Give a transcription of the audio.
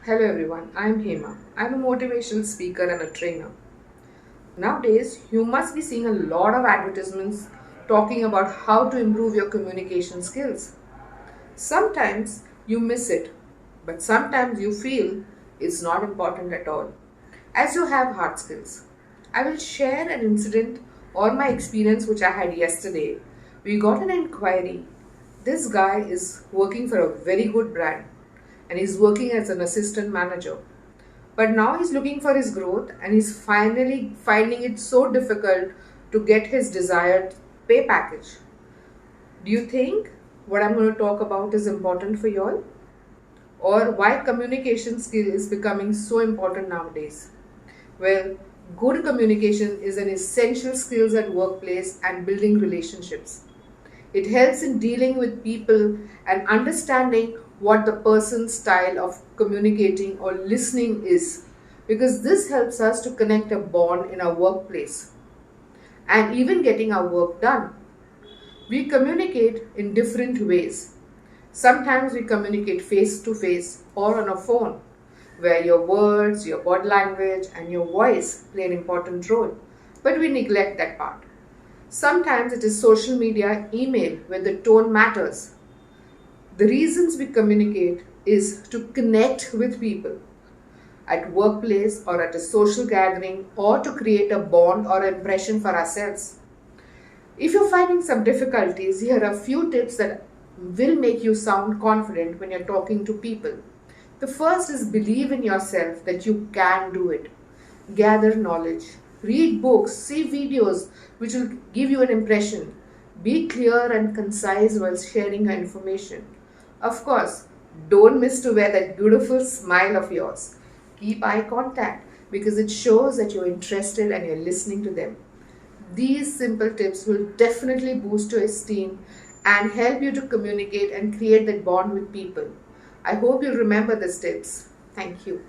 Hello everyone, I'm Hema. I'm a motivational speaker and a trainer. Nowadays, you must be seeing a lot of advertisements talking about how to improve your communication skills. Sometimes you miss it, but sometimes you feel it's not important at all, as you have hard skills. I will share an incident or my experience which I had yesterday. We got an inquiry. This guy is working for a very good brand and he's working as an assistant manager. But now he's looking for his growth and he's finally finding it so difficult to get his desired pay package. Do you think what I'm going to talk about is important for you all? Or why communication skill is becoming so important nowadays? Well, good communication is an essential skills at workplace and building relationships. It helps in dealing with people and understanding what the person's style of communicating or listening is, because this helps us to connect a bond in our workplace and even getting our work done. We communicate in different ways. Sometimes we communicate face to face or on a phone, where your words, your body language, and your voice play an important role, but we neglect that part. Sometimes it is social media, email, where the tone matters. The reasons we communicate is to connect with people at workplace or at a social gathering, or to create a bond or impression for ourselves. If you're finding some difficulties, here are a few tips that will make you sound confident when you're talking to people. The first is believe in yourself that you can do it. Gather knowledge. Read books, see videos which will give you an impression. Be clear and concise while sharing your information. Of course, don't miss to wear that beautiful smile of yours. Keep eye contact because it shows that you're interested and you're listening to them. These simple tips will definitely boost your esteem and help you to communicate and create that bond with people. I hope you remember these tips. Thank you.